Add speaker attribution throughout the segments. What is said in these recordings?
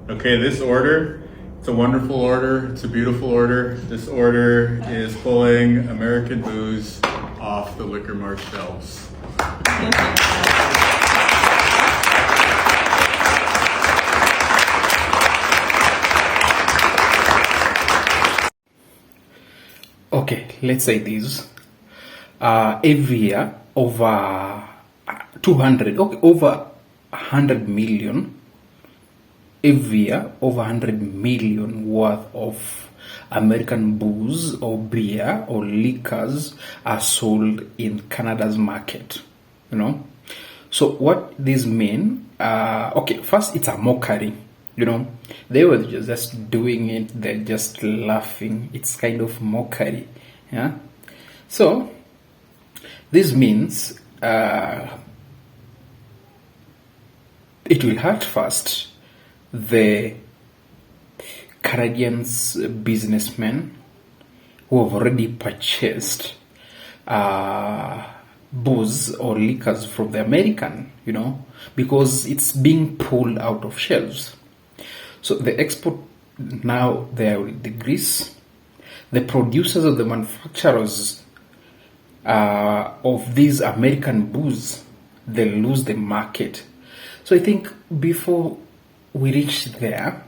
Speaker 1: Okay, this order, it's a wonderful order, it's a beautiful order. This order is pulling American booze off the liquor mart shelves.
Speaker 2: Okay, let's say this. Every year, over 100 million, every year, over 100 million worth of American booze or beer or liquors are sold in Canada's market, So what this mean, okay, first it's a mockery, They were just doing it, they're just laughing. It's kind of mockery, yeah? So, this means it will hurt first the Canadians businessmen who have already purchased booze or liquors from the American, because it's being pulled out of shelves. So the export now there will decrease. The producers or the manufacturers of these American booze, they lose the market. So I think before we reach there,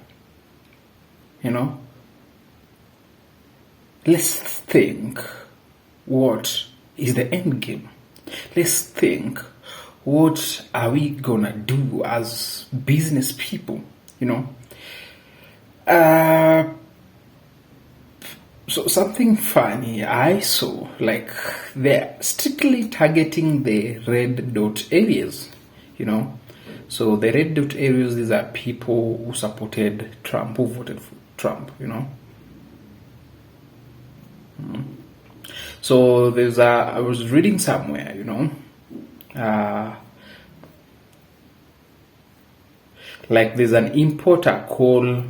Speaker 2: let's think what is the end game. Let's think what are we gonna do as business people, So something funny I saw, like they're strictly targeting the red dot areas, So the red dot areas, these are people who supported Trump, who voted for Trump, So I was reading somewhere, like there's an importer called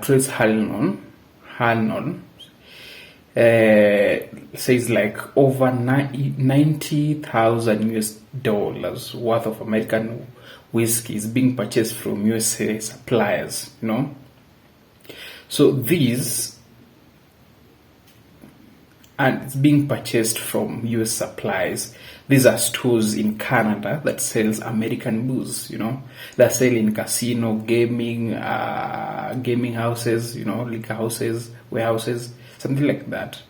Speaker 2: Trace Halnon says like over $90,000 worth of American whiskey is being purchased from USA suppliers, So and it's being purchased from US suppliers. These are stores in Canada that sells American booze, They're selling casino, gaming houses, liquor houses, warehouses, something like that.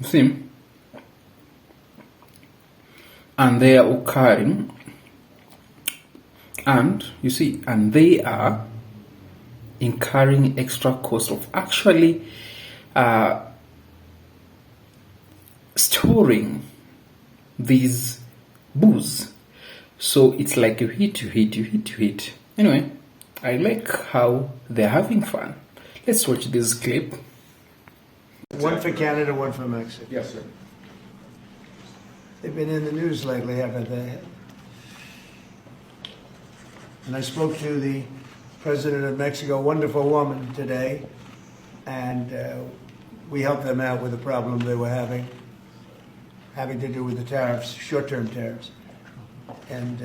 Speaker 2: See, and they are occurring, and you see, and they are incurring extra cost of actually storing these booze. So it's like you hit. Anyway, I like how they're having fun. Let's watch this clip.
Speaker 3: One for Canada, one for Mexico.
Speaker 1: Yes, sir.
Speaker 3: They've been in the news lately, haven't they? And I spoke to the president of Mexico, wonderful woman, today, and we helped them out with the problem they were having to do with the tariffs, short-term tariffs. And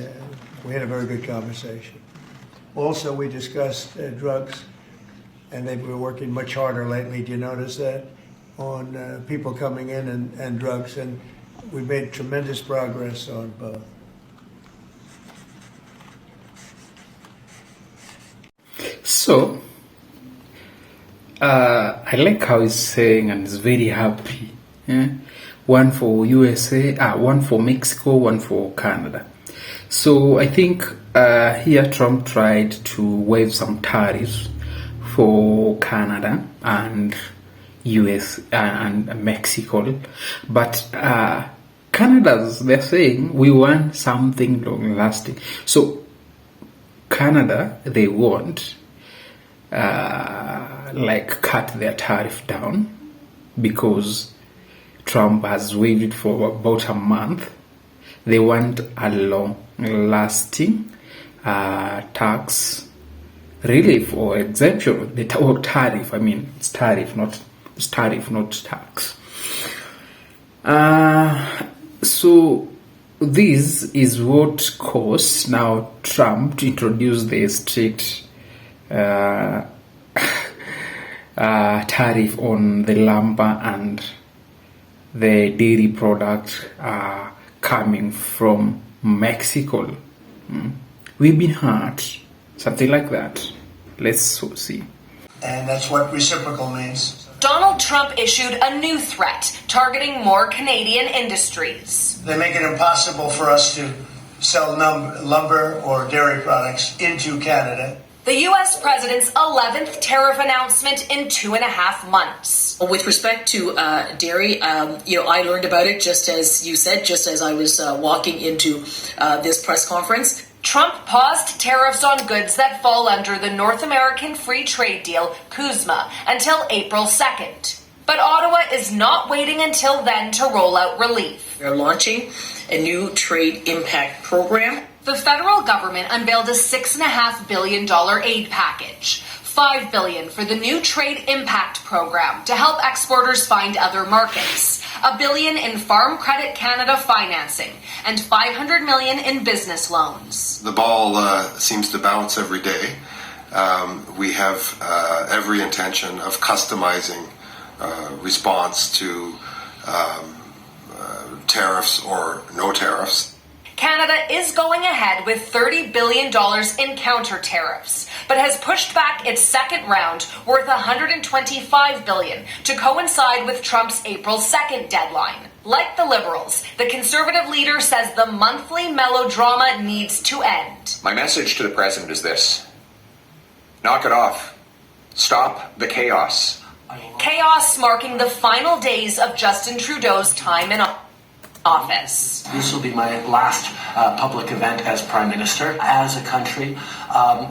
Speaker 3: we had a very good conversation. Also, we discussed drugs, and they've been working much harder lately. Do you notice that? On people coming in and drugs, and we made tremendous progress on both.
Speaker 2: So, I like how he's saying, and he's very happy. Yeah? One for USA, one for Mexico, one for Canada. So I think here Trump tried to waive some tariffs for Canada and US and Mexico, but Canada's, they're saying we want something long lasting. So Canada, they want cut their tariff down because Trump has waived it for about a month. They want a long-lasting tax relief or exemption. Or tariff. I mean, it's tariff, not tax. So this is what caused now Trump to introduce the strict tariff on the lumber and the dairy product coming from Mexico. We've been hurt, something like that. Let's see.
Speaker 3: And that's what reciprocal means.
Speaker 4: Donald Trump issued a new threat targeting more Canadian industries.
Speaker 3: They make it impossible for us to sell lumber or dairy products into Canada.
Speaker 4: The U.S. president's 11th tariff announcement in 2.5 months.
Speaker 5: With respect to dairy, I learned about it just as you said, just as I was walking into this press conference.
Speaker 4: Trump paused tariffs on goods that fall under the North American Free Trade Deal, CUSMA, until April 2nd. But Ottawa is not waiting until then to roll out relief.
Speaker 5: We're launching a new trade impact program.
Speaker 4: The federal government unveiled a $6.5 billion aid package. $5 billion for the new Trade Impact Program to help exporters find other markets, $1 billion in Farm Credit Canada financing, and $500 million in business loans.
Speaker 6: The ball seems to bounce every day. We have every intention of customizing response to tariffs or no tariffs.
Speaker 4: Canada is going ahead with $30 billion in counter tariffs, but has pushed back its second round worth $125 billion to coincide with Trump's April 2nd deadline. Like the Liberals, the Conservative leader says the monthly melodrama needs to end.
Speaker 7: My message to the president is this: knock it off. Stop the chaos.
Speaker 4: Chaos marking the final days of Justin Trudeau's time in office.
Speaker 8: This will be my last public event as Prime Minister. As a country,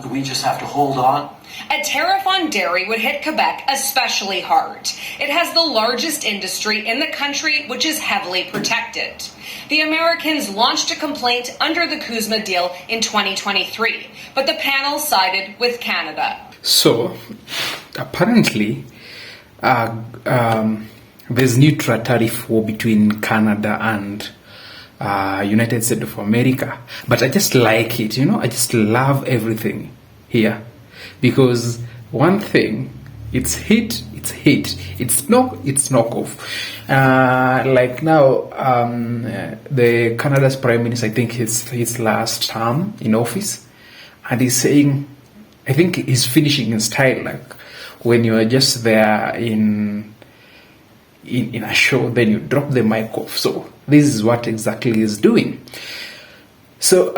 Speaker 8: we just have to hold on.
Speaker 4: A tariff on dairy would hit Quebec especially hard. It has the largest industry in the country, which is heavily protected. The Americans launched a complaint under the CUSMA deal in 2023, but the panel sided with Canada.
Speaker 2: So, apparently, there's new tariff war between Canada and United States of America. But I just like it, I just love everything here. Because one thing, it's hit, it's knock off. Like now, the Canada's Prime Minister, I think his last term in office, and he's saying, I think he's finishing in style, like when you are just there in a show, then you drop the mic off. So this is what exactly he's doing. So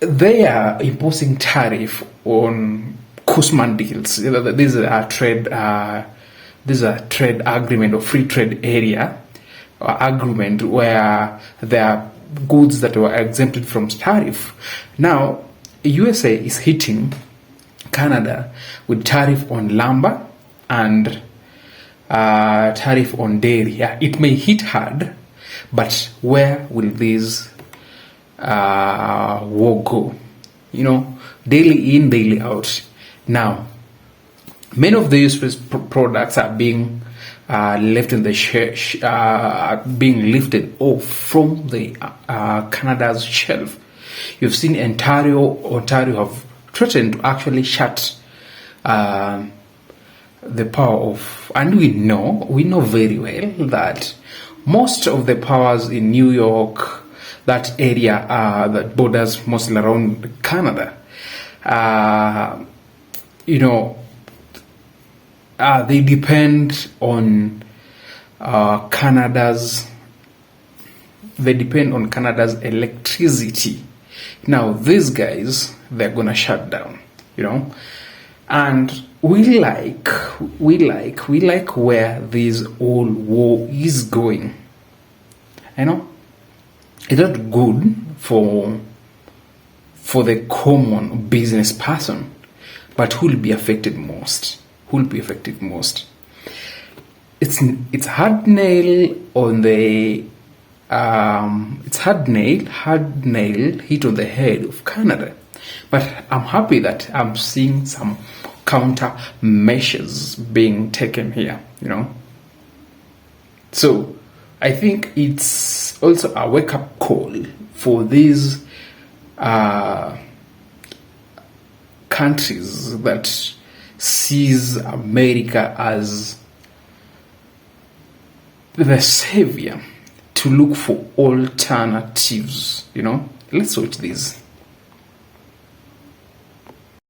Speaker 2: they are imposing tariff on CUSMA deals. This is a trade agreement or free trade area agreement where there are goods that were exempted from tariff. Now, USA is hitting Canada with tariff on lumber and tariff on dairy. Yeah, it may hit hard, but where will this war go? Daily in, daily out. Now, many of the US products are being left in the being lifted off from the Canada's shelf. You've seen Ontario have threatened to actually shut the power off, and we know very well that most of the powers in New York, that area that borders mostly around Canada, they depend on Canada's electricity. Now these guys, they're gonna shut down, and we like where this whole war is going. It's not good for the common business person, but who will be affected most? It's hard nail on the it's hard nail hit on the head of Canada. But I'm happy that I'm seeing some counter measures being taken here, So I think it's also a wake-up call for these countries that sees America as the savior to look for alternatives, Let's watch this.